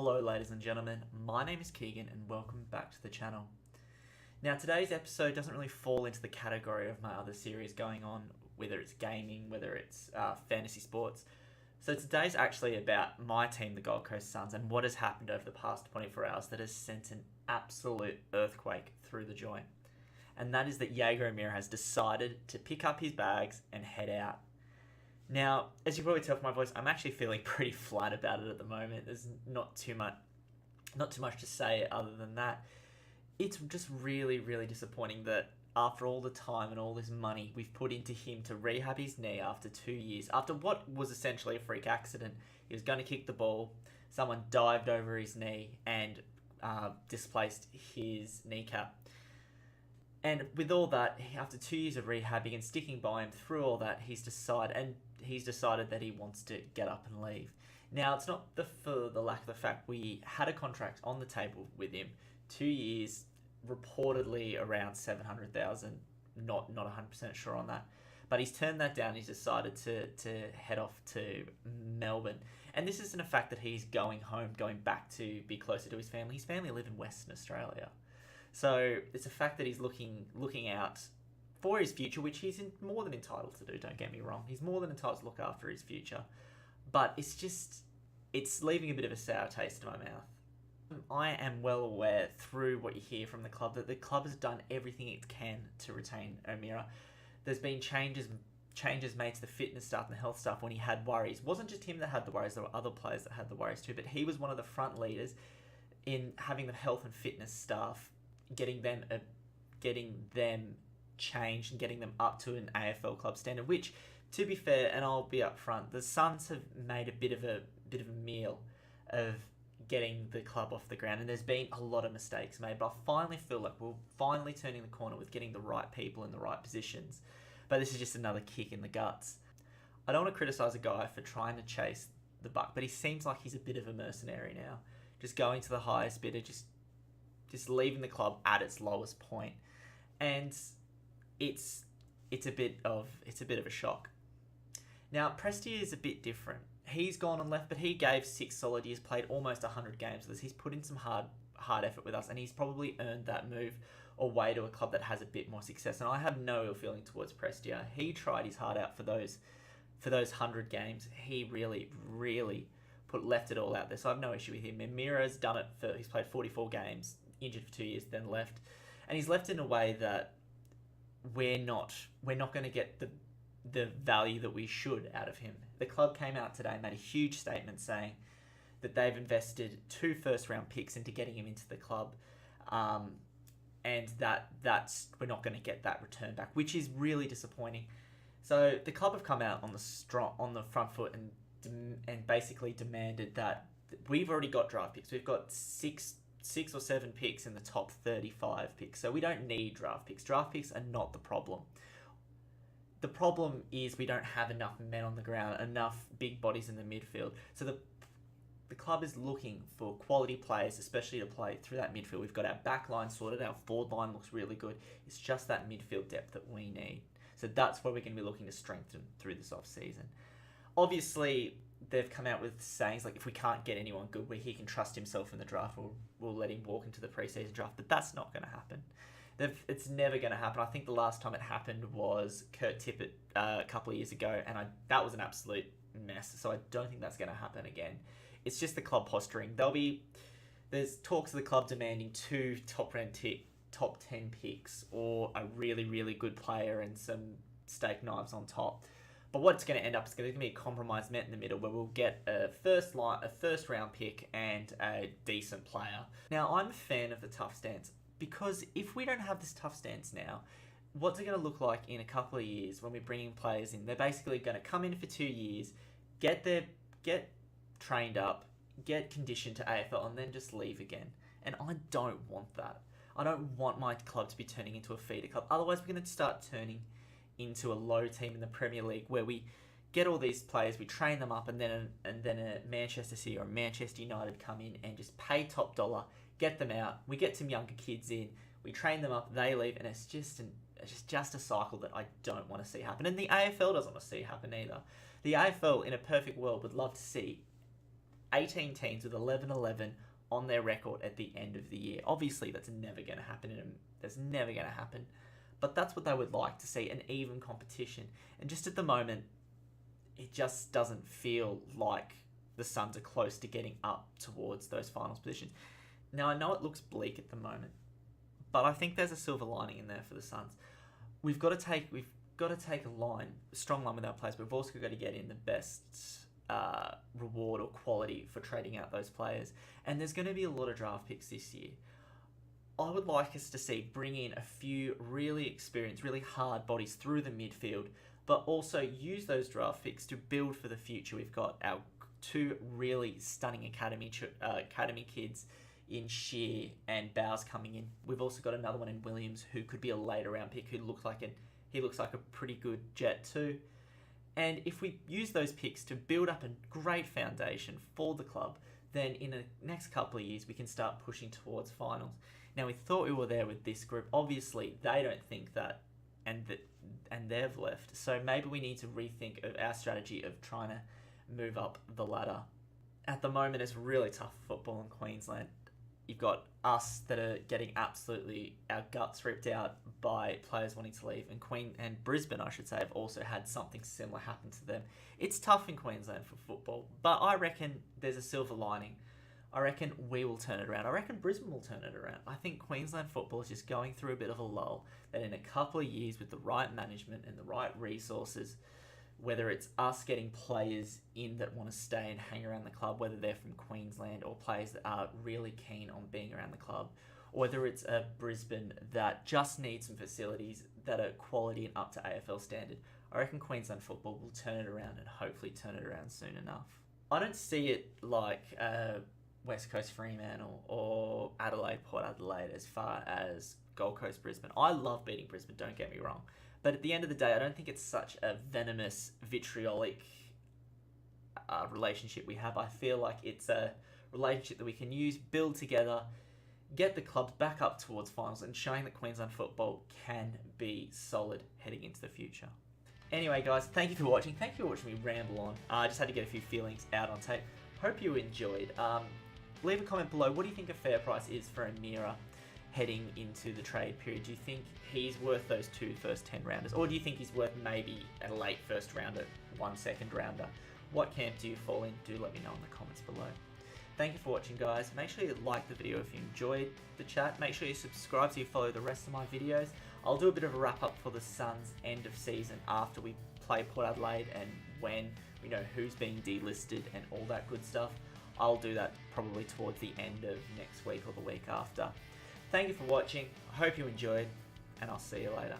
Hello ladies and gentlemen, my name is Keegan and welcome back to the channel. Now today's episode doesn't really fall into the category of my other series going on, whether it's gaming, whether it's fantasy sports. So today's actually about my team, the Gold Coast Suns, and what has happened over the past 24 hours that has sent an absolute earthquake through the joint. And that is that Jaeger O'Meara has decided to pick up his bags and head out. Now, as you probably tell from my voice, I'm actually feeling pretty flat about it at the moment. There's not too much to say other than that. It's just really, really disappointing that after all the time and all this money we've put into him to rehab his knee after 2 years, after what was essentially a freak accident, he was going to kick the ball, someone dived over his knee and displaced his kneecap. And with all that, after 2 years of rehabbing and sticking by him through all that, he's decided that he wants to get up and leave. Now, it's not for the lack of the fact we had a contract on the table with him, 2 years, reportedly around 700,000. Not 100% sure on that, but he's turned that down. He's decided to head off to Melbourne, and this isn't a fact that he's going home, going back to be closer to his family. His family live in Western Australia. So it's a fact that he's looking out for his future, which he's more than entitled to do, don't get me wrong. He's more than entitled to look after his future. But it's leaving a bit of a sour taste in my mouth. I am well aware through what you hear from the club that the club has done everything it can to retain O'Meara. There's been changes made to the fitness staff and the health staff when he had worries. It wasn't just him that had the worries, there were other players that had the worries too, but he was one of the front leaders in having the health and fitness staff getting them changed and getting them up to an AFL club standard, which, to be fair, and I'll be upfront, the Suns have made a bit of a meal of getting the club off the ground, and there's been a lot of mistakes made, but I finally feel like we're finally turning the corner with getting the right people in the right positions. But this is just another kick in the guts. I don't want to criticise a guy for trying to chase the buck, but he seems like he's a bit of a mercenary now, just going to the highest bidder, just leaving the club at its lowest point, and it's a bit of a shock. Now Prestia is a bit different. He's gone and left, but he gave 6 solid years, played almost 100 games with us. He's put in some hard effort with us, and he's probably earned that move away to a club that has a bit more success. And I have no ill feeling towards Prestia. He tried his heart out for those 100 games. He really left it all out there. So I have no issue with him. O'Meara's done it he's played 44 games, injured for 2 years, then left. And he's left in a way that we're not going to get the value that we should out of him. The club came out today and made a huge statement saying that they've invested 2 first-round picks into getting him into the club, and that's we're not going to get that return back, which is really disappointing. So the club have come out on the front foot and basically demanded that we've already got draft picks. We've got six or 7 picks in the top 35 picks. So we don't need draft picks. Draft picks are not the problem. The problem is we don't have enough men on the ground, enough big bodies in the midfield. So the club is looking for quality players, especially to play through that midfield. We've got our back line sorted, our forward line looks really good. It's just that midfield depth that we need. So that's where we're going to be looking to strengthen through this off-season. Obviously, they've come out with sayings like, if we can't get anyone good where he can trust himself in the draft, we'll let him walk into the preseason draft. But that's not going to happen. It's never going to happen. I think the last time it happened was Kurt Tippett a couple of years ago, and that was an absolute mess. So I don't think that's going to happen again. It's just the club posturing. There's talks of the club demanding 2 top 10 picks, or a really, really good player and some steak knives on top. But what it's going to end up is going to be a compromise met in the middle, where we'll get a first round pick and a decent player. Now, I'm a fan of the tough stance, because if we don't have this tough stance now, what's it going to look like in a couple of years when we're bringing players in? They're basically going to come in for 2 years, get trained up, get conditioned to AFL, and then just leave again. And I don't want that. I don't want my club to be turning into a feeder club. Otherwise, we're going to start turning into a low team in the Premier League, where we get all these players, we train them up, and then a Manchester City or a Manchester United come in and just pay top dollar, get them out. We get some younger kids in, we train them up, they leave, and it's just a cycle that I don't want to see happen. And the AFL doesn't want to see happen either. The AFL, in a perfect world, would love to see 18 teams with 11-11 on their record at the end of the year. Obviously, that's never going to happen. That's never going to happen. But that's what they would like to see, an even competition. And just at the moment, it just doesn't feel like the Suns are close to getting up towards those finals positions. Now, I know it looks bleak at the moment, but I think there's a silver lining in there for the Suns. We've got to take a strong line with our players, but we've also got to get in the best reward or quality for trading out those players. And there's going to be a lot of draft picks this year. I would like us to bring in a few really experienced, really hard bodies through the midfield, but also use those draft picks to build for the future. We've got our two really stunning academy kids in Shear and Bowers coming in. We've also got another one in Williams who could be a later round pick, who looks like a pretty good jet too. And if we use those picks to build up a great foundation for the club, then in the next couple of years we can start pushing towards finals. Now, we thought we were there with this group. Obviously, they don't think that, and they've left. So maybe we need to rethink of our strategy of trying to move up the ladder. At the moment, it's really tough for football in Queensland. You've got us that are getting absolutely our guts ripped out by players wanting to leave, and Brisbane, I should say, have also had something similar happen to them. It's tough in Queensland for football, but I reckon there's a silver lining. I reckon we will turn it around. I reckon Brisbane will turn it around. I think Queensland football is just going through a bit of a lull, that in a couple of years with the right management and the right resources, whether it's us getting players in that want to stay and hang around the club, whether they're from Queensland or players that are really keen on being around the club, or whether it's a Brisbane that just needs some facilities that are quality and up to AFL standard, I reckon Queensland football will turn it around and hopefully turn it around soon enough. I don't see it like West Coast Fremantle or Port Adelaide as far as Gold Coast Brisbane. I love beating Brisbane, don't get me wrong. But at the end of the day, I don't think it's such a venomous, vitriolic relationship we have. I feel like it's a relationship that we can use, build together, get the clubs back up towards finals, and showing that Queensland football can be solid heading into the future. Anyway, guys, thank you for watching. Thank you for watching me ramble on. I just had to get a few feelings out on tape. Hope you enjoyed. Leave a comment below. What do you think a fair price is for Amira heading into the trade period? Do you think he's worth those 2 first 10 rounders, or do you think he's worth maybe a late first rounder, 1 second rounder? What camp do you fall in? Do let me know in the comments below. Thank you for watching, guys. Make sure you like the video if you enjoyed the chat. Make sure you subscribe so you follow the rest of my videos. I'll do a bit of a wrap up for the Suns end of season after we play Port Adelaide, and when we know who's being delisted and all that good stuff. I'll do that probably towards the end of next week or the week after. Thank you for watching. I hope you enjoyed, and I'll see you later.